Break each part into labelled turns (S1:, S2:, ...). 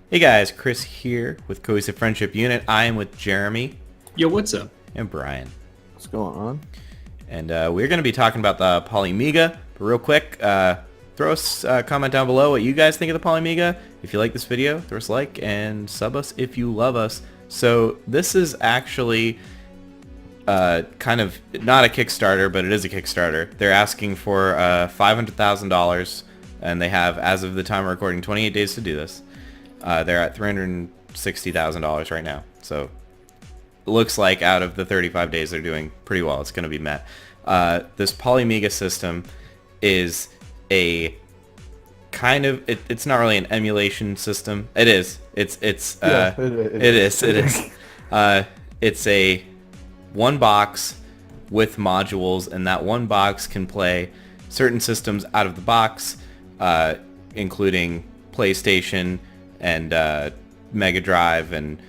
S1: Hey guys, Chris here with Cohesive Friendship Unit. I am with Jeremy
S2: Yo, what's up?
S1: and Brian.
S3: What's going on?
S1: And we're going to be talking about the Polymega. But real quick, throw us a comment down below what you guys think of the Polymega. If you like this video, throw us a like and sub us if you love us. So this is actually kind of not a Kickstarter, but it is a Kickstarter. They're asking for $500,000, and they have, as of the time of recording, 28 days to do this. They're at $360,000 right now. So it looks like out of the 35 days they're doing pretty well. It's going to be met. This Polymega system is a kind of it's not really an emulation system. It is. It is. It's a one box with modules, and that one box can play certain systems out of the box, including PlayStation and Mega Drive and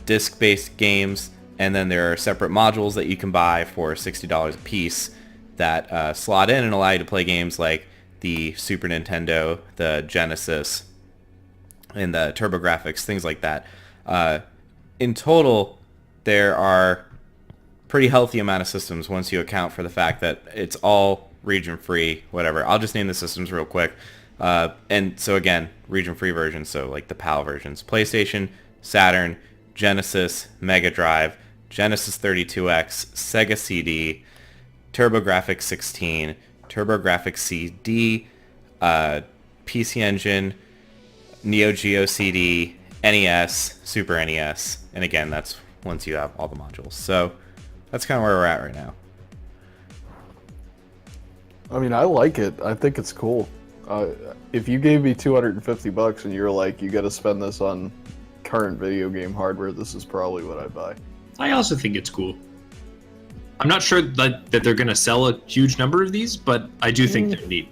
S1: disc-based games. And then there are separate modules that you can buy for $60 a piece that slot in and allow you to play games like the Super Nintendo, the Genesis, and the TurboGrafx, things like that. In total, there are pretty healthy amount of systems once you account for the fact that it's all region-free, whatever. I'll just name the systems real quick. And so again, region-free versions, so like the PAL versions. PlayStation, Saturn, Genesis, Mega Drive, Genesis 32X, Sega CD, TurboGrafx 16, TurboGrafx CD, PC Engine, Neo Geo CD, NES, Super NES, and again, that's once you have all the modules. So that's kind of where we're at right now.
S3: I mean, I like it. I think it's cool. If you gave me $250 and you're like, you got to spend this on current video game hardware, this is probably what I'd buy.
S2: I also think it's cool. I'm not sure that they're going to sell a huge number of these, but I do think they're neat.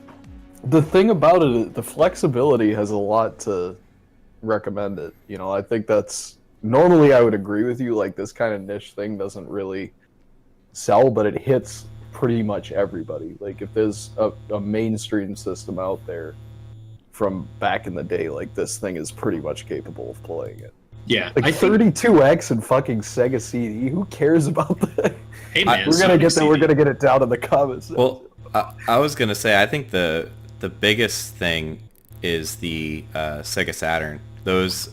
S3: The thing about it, the flexibility has a lot to recommend it. You know, I think that's normally I would agree with you. Like this kind of niche thing doesn't really sell, but it hits pretty much everybody. Like if there's a mainstream system out there from back in the day, like this thing is pretty much capable of playing it.
S2: Yeah,
S3: Like 32X and fucking Sega CD. Who cares about that?
S2: Hey man,
S3: We're gonna get there. We're gonna get it down in the comments.
S1: Well, I was gonna say I think the biggest thing is the Sega Saturn. Those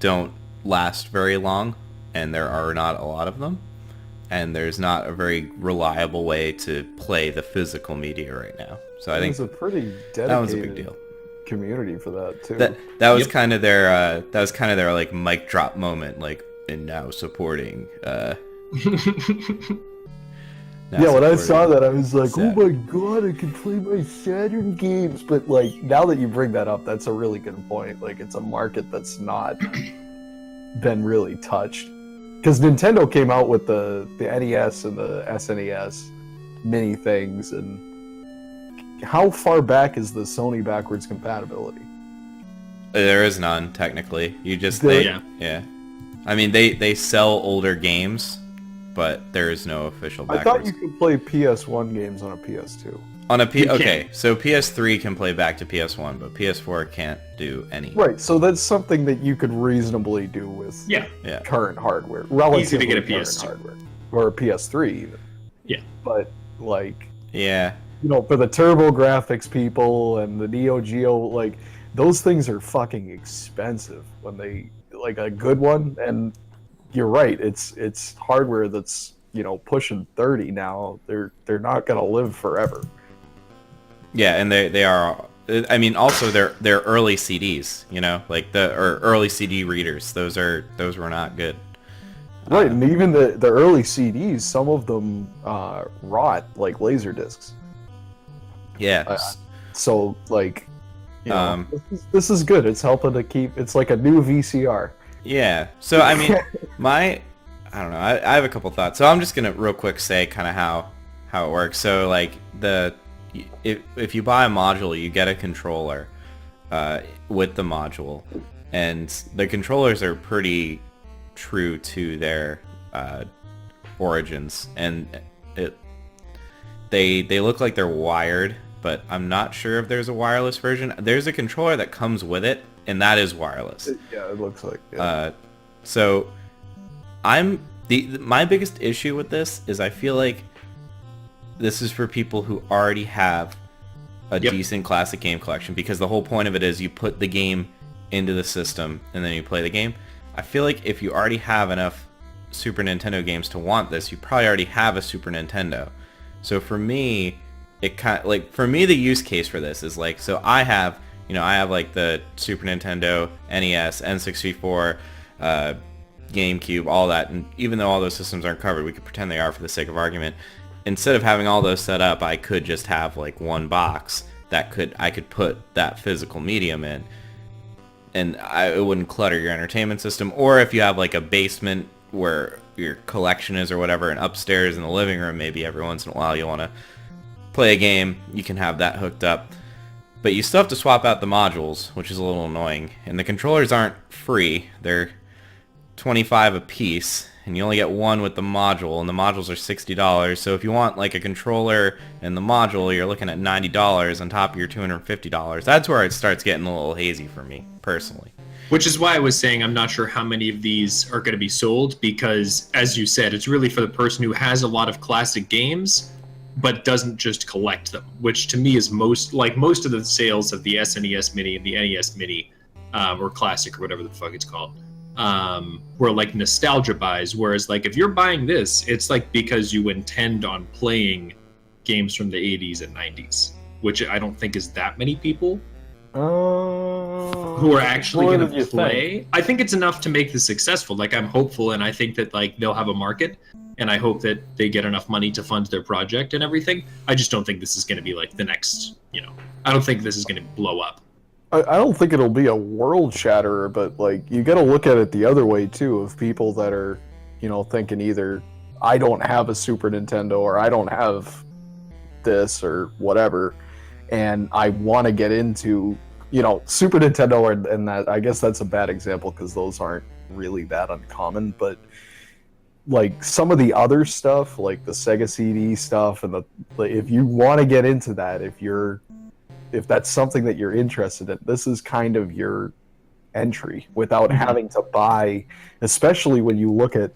S1: don't last very long, and there are not a lot of them, and there's not a very reliable way to play the physical media right now. So I think
S3: it's a pretty dedicated
S1: that was a big deal.
S3: Community for that too.
S1: That was kind of their like mic drop moment, like, and now supporting.
S3: Yeah, when I saw that, I was like,
S1: Saturn.
S3: "Oh my god, I can play my Saturn games!" But like, now that you bring that up, that's a really good point. Like, it's a market that's not been really touched because Nintendo came out with the NES and the SNES mini things, and how far back is the Sony backwards compatibility?
S1: There is none technically. You just
S3: Yeah.
S1: yeah. I mean they sell older games, but there is no official
S3: I
S1: backwards.
S3: thought you could play PS1 games on a PS2.
S1: On a
S2: You
S1: okay, so PS3 can play back to PS1, but PS4 can't do any.
S3: Right, so that's something that you could reasonably do with
S2: Yeah,
S1: Yeah.
S3: current hardware. Relatively
S2: get a
S3: current
S2: PS2.
S3: hardware. Or a PS3 even.
S2: yeah.
S3: But, like,
S1: Yeah.
S3: you know, for the TurboGrafx people and the Neo Geo, like, those things are fucking expensive when they, like, a good one, and you're right, it's hardware that's, you know, pushing 30 now. They're not gonna live forever.
S1: Yeah, and they are. I mean, also they're early CDs, you know, like or early CD readers. Those were not good.
S3: Right, and even the early CDs, some of them rot like laser discs.
S1: Yeah.
S3: So, like, you know, this is good. It's helping to keep. It's like a new VCR.
S1: Yeah. So I mean, I don't know. I have a couple thoughts. So I'm just gonna real quick say kind of how it works. So like if you buy a module, you get a controller with the module, and the controllers are pretty true to their origins, and they look like they're wired, but I'm not sure if there's a wireless version. There's a controller that comes with it and that is wireless.
S3: Yeah, it looks like. Yeah.
S1: So my biggest issue with this is I feel like this is for people who already have a decent classic game collection, because the whole point of it is you put the game into the system and then you play the game. I feel like if you already have enough Super Nintendo games to want this, you probably already have a Super Nintendo. So for me, it kind of, like, for me the use case for this is like, so I have like the Super Nintendo, NES, N64, GameCube, all that, and even though all those systems aren't covered, we could pretend they are for the sake of argument. Instead of having all those set up, I could just have like one box that I could put that physical medium in, and it wouldn't clutter your entertainment system. Or if you have like a basement where your collection is or whatever, and upstairs in the living room, maybe every once in a while you want to play a game, you can have that hooked up. But you still have to swap out the modules, which is a little annoying. And the controllers aren't free. They're $25 a piece, and you only get one with the module, and the modules are $60. So if you want like a controller and the module, you're looking at $90 on top of your $250. That's where it starts getting a little hazy for me, personally.
S2: Which is why I was saying I'm not sure how many of these are going to be sold, because, as you said, it's really for the person who has a lot of classic games but doesn't just collect them, which to me is most of the sales of the SNES Mini and the NES Mini, or Classic or whatever the fuck it's called, were like nostalgia buys. Whereas like if you're buying this, it's like because you intend on playing games from the 80s and 90s, which I don't think is that many people who are actually going to play. I think it's enough to make this successful. Like, I'm hopeful, and I think that like they'll have a market, and I hope that they get enough money to fund their project and everything. I just don't think this is going to be like the next, I don't think this is going to blow up.
S3: I don't think it'll be a world shatterer, but like you got to look at it the other way too, of people that are, thinking either I don't have a Super Nintendo or I don't have this or whatever, and I want to get into, Super Nintendo, and that, I guess that's a bad example because those aren't really that uncommon, but like some of the other stuff, like the Sega CD stuff, and if you want to get into that, if that's something that you're interested in, this is kind of your entry without having to buy, especially when you look at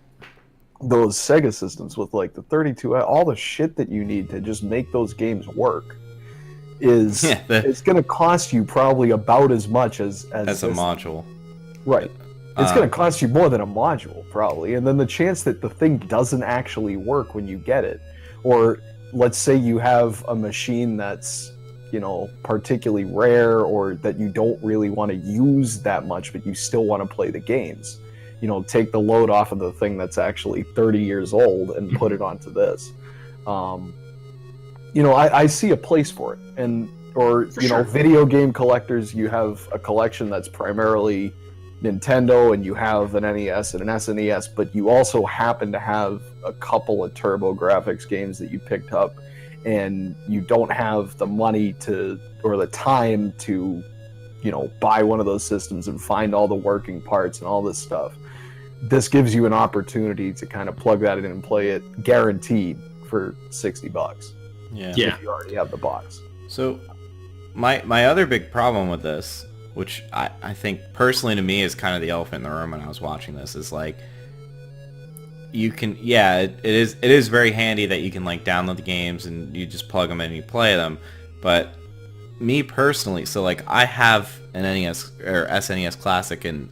S3: those Sega systems with like the 32, all the shit that you need to just make those games work it's going to cost you probably about as much as
S1: a module.
S3: Right. It's going to cost you more than a module, probably. And then the chance that the thing doesn't actually work when you get it, or let's say you have a machine that's, particularly rare, or that you don't really want to use that much, but you still want to play the games. Take the load off of the thing that's actually 30 years old and put it onto this. I see a place for it. Video game collectors, you have a collection that's primarily Nintendo, and you have an NES and an SNES, but you also happen to have a couple of TurboGrafx games that you picked up, and you don't have the money or the time to, buy one of those systems and find all the working parts and all this stuff. This gives you an opportunity to kind of plug that in and play it guaranteed for $60.
S1: Yeah.
S3: If you already have the box.
S1: So my other big problem with this, which I think personally to me is kind of the elephant in the room when I was watching this, is like, you can, it is very handy that you can like download the games and you just plug them in and you play them. But me personally, so like I have an NES or SNES Classic, and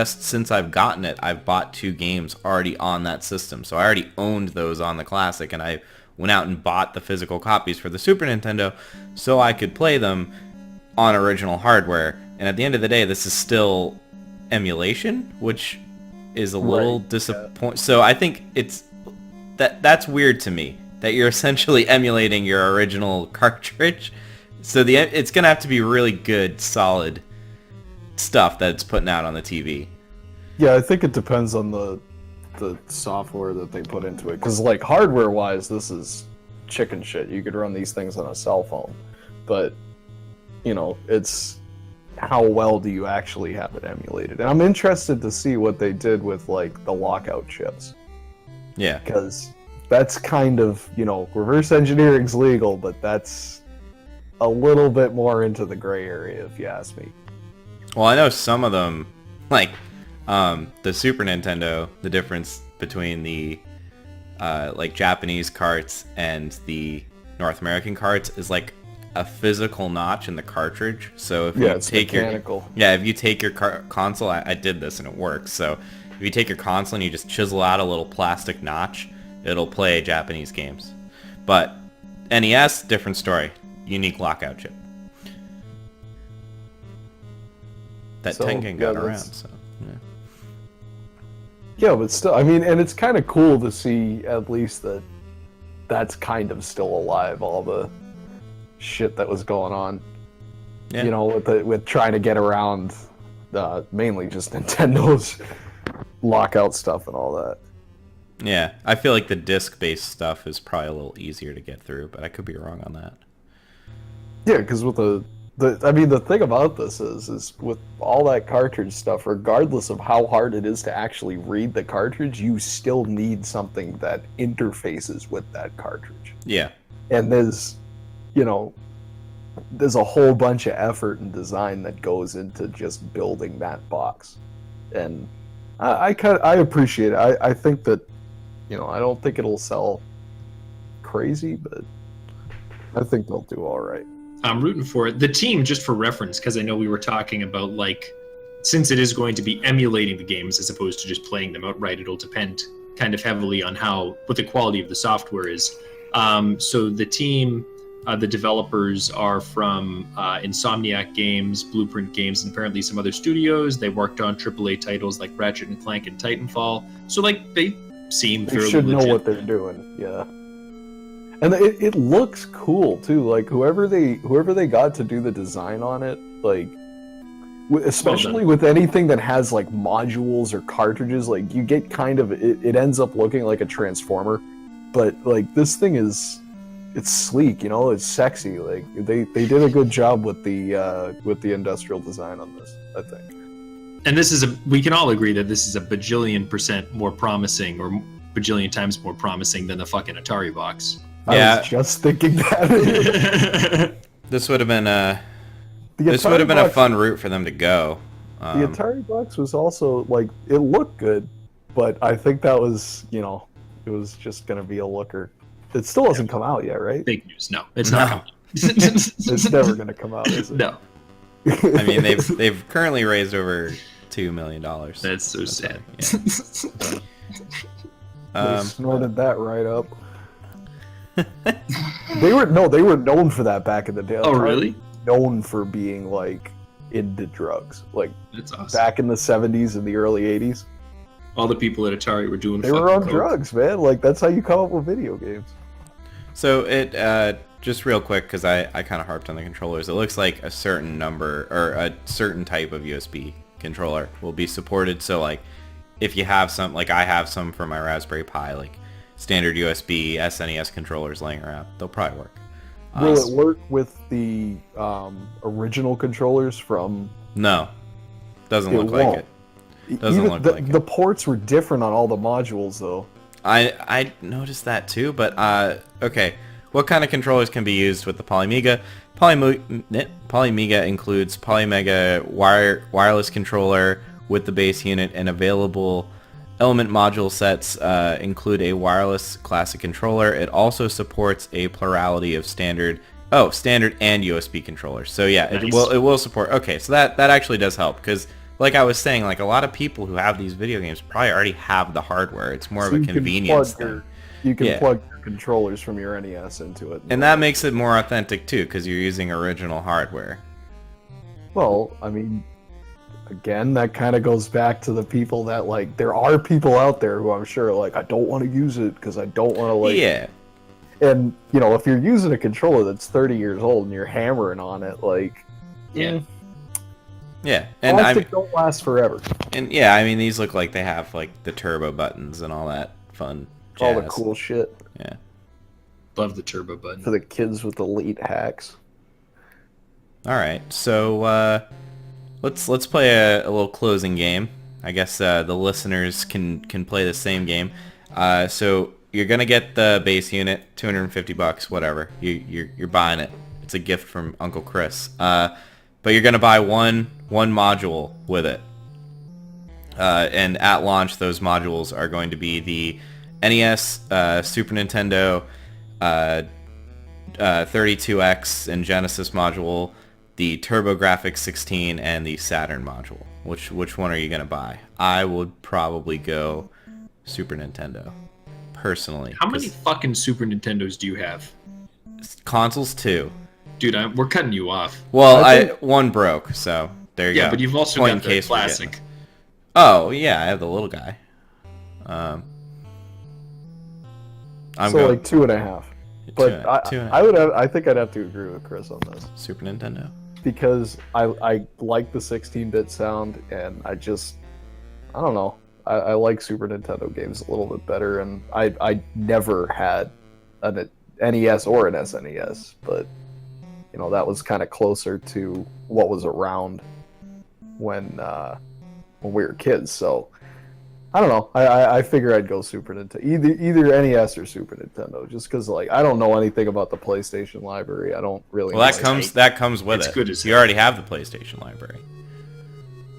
S1: since I've gotten it, I've bought 2 games already on that system. So I already owned those on the Classic, and I went out and bought the physical copies for the Super Nintendo so I could play them on original hardware. And at the end of the day, this is still emulation, which is a little disappointing. So I think that's weird to me, that you're essentially emulating your original cartridge. So it's gonna have to be really good, solid stuff that it's putting out on the TV.
S3: Yeah, I think it depends on the software that they put into it, because like hardware wise, this is chicken shit. You could run these things on a cell phone, but it's how well do you actually have it emulated. And I'm interested to see what they did with like the lockout chips.
S1: Yeah,
S3: because that's kind of, reverse engineering's legal, but that's a little bit more into the gray area, if you ask me.
S1: Well, I know some of them, like the Super Nintendo, the difference between the like Japanese carts and the North American carts is like a physical notch in the cartridge. So if you
S3: it's
S1: take
S3: mechanical.
S1: if you take your console, I did this and it works. So if you take your console and you just chisel out a little plastic notch, it'll play Japanese games. But NES, different story. Unique lockout chip. That
S3: So,
S1: Tengen got
S3: yeah,
S1: around,
S3: that's-
S1: so yeah.
S3: Yeah, but still, I mean, and it's kind of cool to see at least that that's kind of still alive. All the shit that was going on,
S1: Yeah.
S3: you know, with trying to get around, mainly just Nintendo's lockout stuff and all that.
S1: Yeah, I feel like the disc-based stuff is probably a little easier to get through, but I could be wrong on that.
S3: Yeah, because with I mean, the thing about this is with all that cartridge stuff, regardless of how hard it is to actually read the cartridge, you still need something that interfaces with that cartridge.
S1: Yeah.
S3: And there's a whole bunch of effort and design that goes into just building that box. And I appreciate it. I think that, I don't think it'll sell crazy, but I think they'll do all right.
S2: I'm rooting for it. The team, just for reference, because I know we were talking about, like, since it is going to be emulating the games as opposed to just playing them outright, it'll depend kind of heavily on what the quality of the software is. So the team, the developers are from Insomniac Games, Blueprint Games, and apparently some other studios. They worked on AAA titles like Ratchet and Clank and Titanfall. So, like, they seem
S3: They
S2: fairly
S3: should know
S2: legit.
S3: what they're doing, yeah. And it looks cool too. Like whoever they got to do the design on it, like especially with anything that has like modules or cartridges, like you get kind of it ends up looking like a transformer. But like this thing it's sleek, it's sexy. Like they did a good job with the industrial design on this, I think.
S2: And we can all agree that this is a bajillion% more promising, or bajillion times more promising than the fucking Atari box.
S1: Yeah.
S3: I was just thinking that.
S1: This would have been a
S3: Atari
S1: fun route for them to go.
S3: The Atari box was also like it looked good, but I think that was it was just gonna be a looker. It still hasn't come out yet, right?
S2: Fake news. No, it's not coming.
S3: It's never gonna come out, is it?
S2: No.
S1: I mean, they've currently raised over $2 million.
S2: That's so sad.
S3: They snorted that right up. They were known for that back in the day.
S2: Oh, really?
S3: Known for being like into drugs, like
S2: That's awesome.
S3: back in the 70s and the early 80s.
S2: All the people at Atari were doing
S3: They were on
S2: coke.
S3: drugs, man. Like that's how you come up with video games.
S1: So it just real quick, because I kind of harped on the controllers. It looks like a certain number or a certain type of USB controller will be supported. So like if you have some, like I have some for my Raspberry Pi, like standard USB SNES controllers laying around, they'll probably work.
S3: Will it work with the original controllers from?
S1: No, doesn't
S3: It
S1: look like
S3: won't.
S1: it. Doesn't look like it.
S3: The ports were different on all the modules, though.
S1: I noticed that too, but okay. What kind of controllers can be used with the Polymega? Polymega includes Polymega wireless controller with the base unit, and available element module sets include a wireless classic controller. It also supports a plurality of standard and USB controllers. So yeah,
S2: Nice.
S1: it will support. Okay, so that actually does help, because like I was saying, like a lot of people who have these video games probably already have the hardware. It's more of a convenience thing.
S3: You can
S1: Yeah.
S3: plug your controllers from your NES into it.
S1: And that makes it more authentic too, because you're using original hardware.
S3: Well, I mean, again, that kind of goes back to the people that like. There are people out there who I'm sure like I don't want to use it because I don't want to like.
S1: Yeah.
S3: And if you're using a controller that's 30 years old and you're hammering on it, like.
S2: Yeah.
S1: Yeah, and
S3: Plastic don't last forever.
S1: I mean these look like they have like the turbo buttons and all that fun jazz.
S3: All the cool shit
S1: Yeah.
S2: Love the turbo button.
S3: for the kids with the late hacks.
S1: All right, so let's play a little closing game. I guess the listeners can play the same game. So you're gonna get the base unit, $250, whatever. You're buying it. It's a gift from Uncle Chris. but you're going to buy one module with it. And at launch, those modules are going to be the NES, Super Nintendo, 32X and Genesis module, the TurboGrafx 16, and the Saturn module. Which one are you going to buy? I would probably go Super Nintendo, personally.
S2: How many fucking Super Nintendos do you have?
S1: Consoles, 2.
S2: Dude, we're cutting you off.
S1: Well, one broke, so there you go.
S2: Yeah, but you've also
S1: Point
S2: got
S1: in
S2: the
S1: case we're
S2: classic.
S1: getting- Oh, yeah, I have the little guy. I'm
S3: So
S1: going
S3: like 2.5. But I think I'd have to agree with Chris on this.
S1: Super Nintendo.
S3: Because I like the 16-bit sound, and I don't know. I like Super Nintendo games a little bit better, and I never had an NES or an SNES, but you know, that was kind of closer to what was around when we were kids. So I don't know. I figure I'd go Super Nintendo, either NES or Super Nintendo, just because like I don't know anything about the PlayStation library. I don't really.
S1: Well, that comes with
S2: It's
S1: it.
S2: good as
S1: you
S2: hell.
S1: already have the PlayStation library.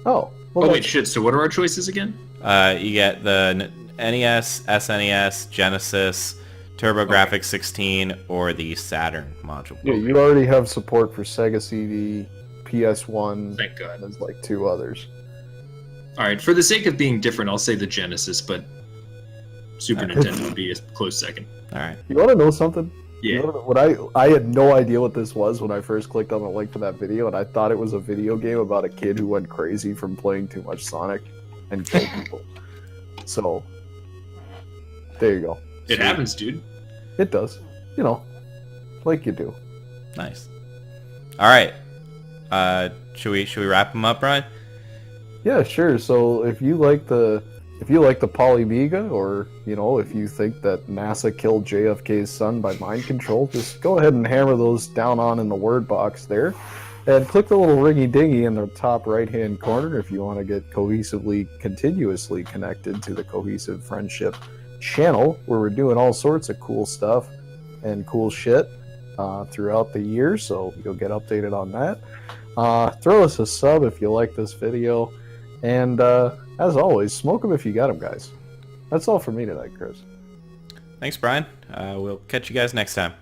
S3: Oh. Well,
S2: Oh wait, shit. So what are our choices again?
S1: You get the NES, SNES, Genesis, TurboGrafx 16, or the Saturn module.
S3: Yeah, you already have support for Sega CD, PS1.
S2: Thank God.
S3: And there's like 2 others.
S2: All right, for the sake of being different, I'll say the Genesis, but Super Nintendo would be a close second.
S1: All right.
S3: You want to know something?
S2: Yeah.
S3: You know what I had no idea what this was when I first clicked on the link to that video, and I thought it was a video game about a kid who went crazy from playing too much Sonic and killed people. So, there you go.
S2: It happens, dude.
S3: It does. You know, like you do.
S1: Nice. All right. Should we wrap them up, Brian?
S3: Yeah, sure. So if you like the Polymega, or you know, if you think that NASA killed JFK's son by mind control, just go ahead and hammer those down on in the word box there, and click the little ringy dingy in the top right hand corner if you want to get continuously connected to the Cohesive Friendship channel, where we're doing all sorts of cool stuff and cool shit throughout the year. So you'll get updated on that. Throw us a sub if you like this video. And as always, smoke them if you got them, guys. That's all for me tonight, Chris.
S1: Thanks, Brian. We'll catch you guys next time.